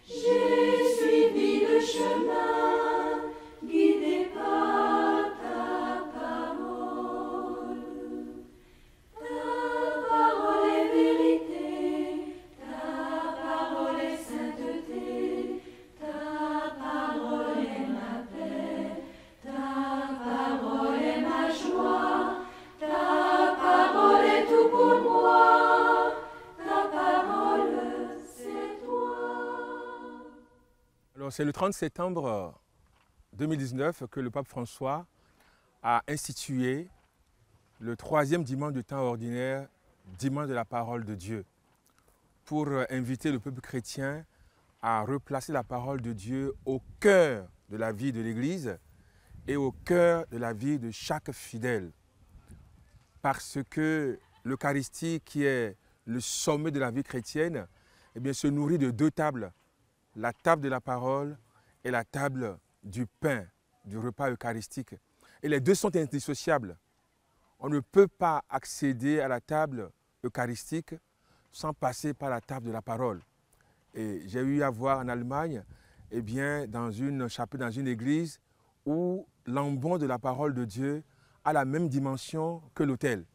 J'ai suivi le chemin, guidé par ta parole. Ta parole est vérité, ta parole est sainteté, ta parole est ma paix, ta parole est ma joie, ta parole est tout pour moi, ta parole c'est toi. Alors, c'est le 30 septembre 2019 que le pape François a institué le troisième dimanche du temps ordinaire, dimanche de la parole de Dieu, pour inviter le peuple chrétien à replacer la parole de Dieu au cœur de la vie de l'Église et au cœur de la vie de chaque fidèle. Parce que l'Eucharistie, qui est le sommet de la vie chrétienne, eh bien, se nourrit de deux tables, la table de la parole et la table du pain, du repas eucharistique. Et les deux sont indissociables. On ne peut pas accéder à la table eucharistique sans passer par la table de la parole. Et j'ai eu à voir en Allemagne, eh bien, dans une chapelle, dans une église, où l'ambon de la parole de Dieu a la même dimension que l'autel.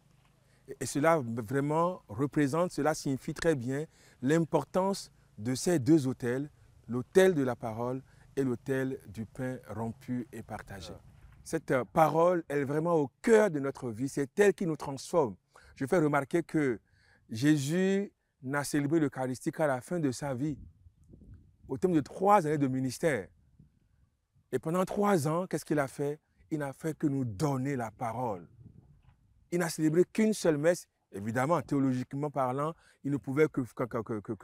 Et cela vraiment représente, cela signifie très bien l'importance de ces deux autels, l'autel de la parole et l'autel du pain rompu et partagé. Cette parole est vraiment au cœur de notre vie, c'est elle qui nous transforme. Je fais remarquer que Jésus n'a célébré l'Eucharistie qu'à la fin de sa vie, au terme de 3 années de ministère. Et pendant 3 ans, qu'est-ce qu'il a fait? Il n'a fait que nous donner la parole. Il n'a célébré qu'une seule messe. Évidemment, théologiquement parlant, il ne pouvait que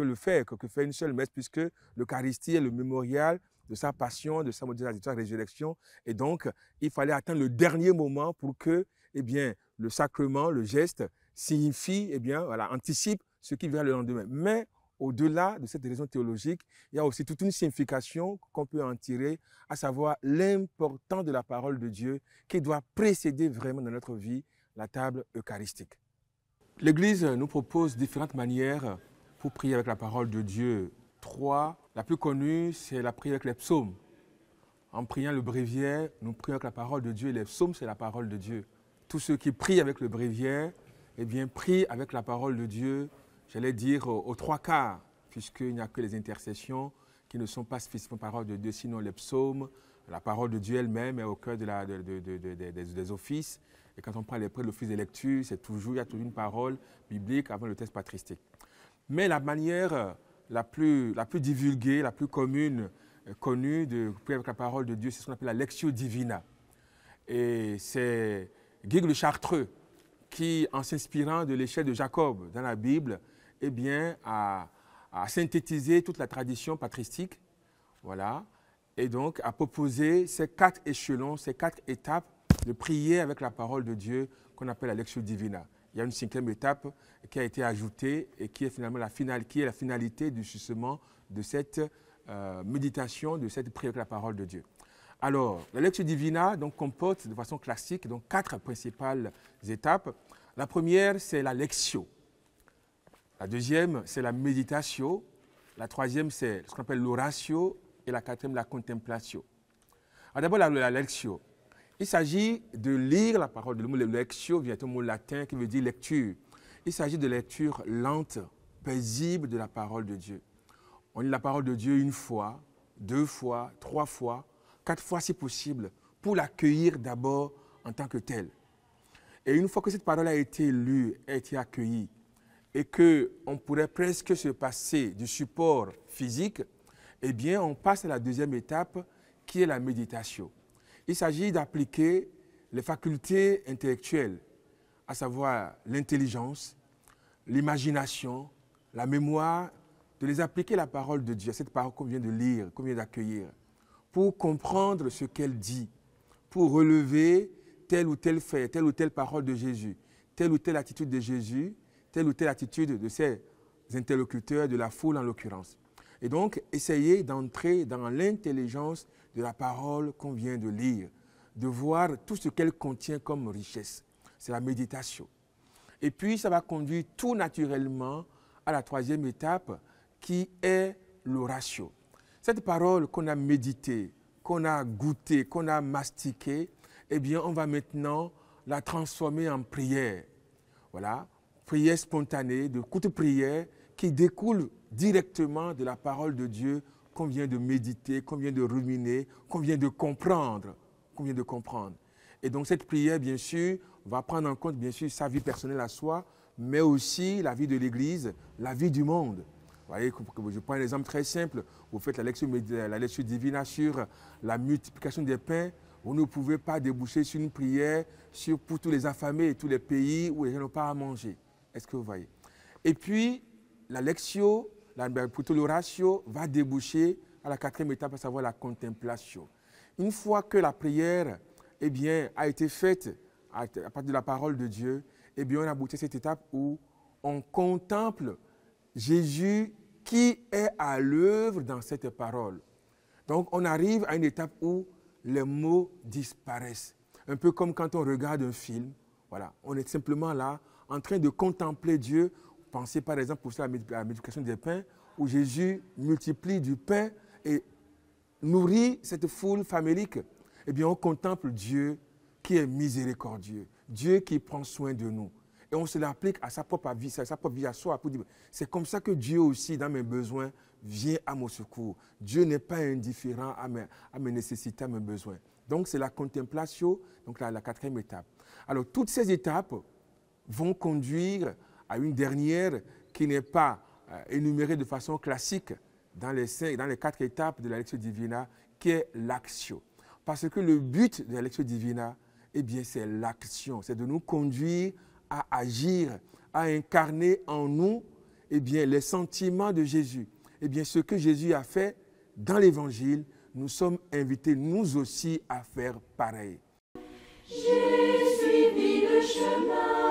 le faire, que faire une seule messe, puisque l'Eucharistie est le mémorial de sa passion, de sa résurrection. Et donc, il fallait attendre le dernier moment pour que, eh bien, le sacrement, le geste, signifie, eh bien, voilà, anticipe ce qui verra le lendemain. Mais au-delà de cette raison théologique, il y a aussi toute une signification qu'on peut en tirer, à savoir l'importance de la parole de Dieu qui doit précéder vraiment dans notre vie la table eucharistique. L'Église nous propose différentes manières pour prier avec la parole de Dieu. 3. La plus connue, c'est la prière avec les psaumes. En priant le bréviaire, nous prions avec la parole de Dieu. Les psaumes, c'est la parole de Dieu. Tous ceux qui prient avec le bréviaire, eh bien, prient avec la parole de Dieu, j'allais dire aux 3/4, puisqu'il n'y a que les intercessions qui ne sont pas spécifiquement parole de Dieu, sinon les psaumes, la parole de Dieu elle-même est au cœur des offices. Et quand on prend les prêts de l'office des lectures, il y a toujours une parole biblique avant le texte patristique. Mais la manière la plus divulguée, la plus commune, connue de prier avec la parole de Dieu, c'est ce qu'on appelle la Lectio Divina. Et c'est Guy le Chartreux qui, en s'inspirant de l'échelle de Jacob dans la Bible, eh bien, a synthétisé toute la tradition patristique, voilà, et donc a proposé ces 4 échelons, ces 4 étapes de prier avec la parole de Dieu qu'on appelle la Lectio Divina. Il y a une 5e étape qui a été ajoutée et qui est finalement la finalité du justement de cette méditation, de cette prière avec la parole de Dieu. Alors, la Lectio Divina donc, comporte de façon classique donc, 4 principales étapes. La première, c'est la Lectio. La deuxième, c'est la Meditatio. La troisième, c'est ce qu'on appelle l'Oratio. Et la 4e, la Contemplatio. Alors d'abord, la Lectio. Il s'agit de lire la parole. Le mot lectio vient d'un mot latin qui veut dire lecture. Il s'agit de lecture lente, paisible de la parole de Dieu. On lit la parole de Dieu 1 fois, 2 fois, 3 fois, 4 fois si possible, pour l'accueillir d'abord en tant que telle. Et une fois que cette parole a été lue, a été accueillie, et qu'on pourrait presque se passer du support physique, eh bien, on passe à la 2e étape, qui est la méditation. Il s'agit d'appliquer les facultés intellectuelles, à savoir l'intelligence, l'imagination, la mémoire, de les appliquer à la parole de Dieu, cette parole qu'on vient de lire, qu'on vient d'accueillir, pour comprendre ce qu'elle dit, pour relever tel ou tel fait, telle ou telle parole de Jésus, telle ou telle attitude de Jésus, telle ou telle attitude de ses interlocuteurs, de la foule en l'occurrence. Et donc, essayer d'entrer dans l'intelligence de la parole qu'on vient de lire, de voir tout ce qu'elle contient comme richesse. C'est la méditation. Et puis, ça va conduire tout naturellement à la 3e étape, qui est l'oratio. Cette parole qu'on a méditée, qu'on a goûtée, qu'on a mastiquée, eh bien, on va maintenant la transformer en prière. Voilà, prière spontanée, de courtes prières qui découlent directement de la parole de Dieu qu'on vient de méditer, qu'on vient de ruminer, qu'on vient de comprendre. Et donc cette prière, bien sûr, va prendre en compte, bien sûr, sa vie personnelle à soi, mais aussi la vie de l'Église, la vie du monde. Vous voyez, je prends un exemple très simple. Vous faites la lecture divine sur la multiplication des pains. Vous ne pouvez pas déboucher sur une prière pour tous les affamés et tous les pays où les gens n'ont pas à manger. Est-ce que vous voyez? Et puis, la lectio, plutôt l'oratio, va déboucher à la 4e étape, à savoir la contemplation. Une fois que la prière eh bien, a été faite à partir de la parole de Dieu, eh bien, on aboutit à cette étape où on contemple Jésus qui est à l'œuvre dans cette parole. Donc, on arrive à une étape où les mots disparaissent. Un peu comme quand on regarde un film. Voilà, on est simplement là, en train de contempler Dieu. Pensez par exemple pour ça à la multiplication des pains, où Jésus multiplie du pain et nourrit cette foule famélique. Eh bien, on contemple Dieu qui est miséricordieux, Dieu qui prend soin de nous. Et on se l'applique à sa propre vie à soi. Pour dire, c'est comme ça que Dieu aussi, dans mes besoins, vient à mon secours. Dieu n'est pas indifférent à mes nécessités, à mes besoins. Donc, c'est la contemplation, donc la 4e étape. Alors, toutes ces étapes vont conduire à une dernière qui n'est pas énumérée de façon classique dans les 4 étapes de la Lectio Divina, qui est l'Actio. Parce que le but de la Lectio Divina, eh bien, c'est l'action, c'est de nous conduire à agir, à incarner en nous eh bien, les sentiments de Jésus. Eh bien, ce que Jésus a fait dans l'Évangile, nous sommes invités, nous aussi, à faire pareil. J'ai suivi le chemin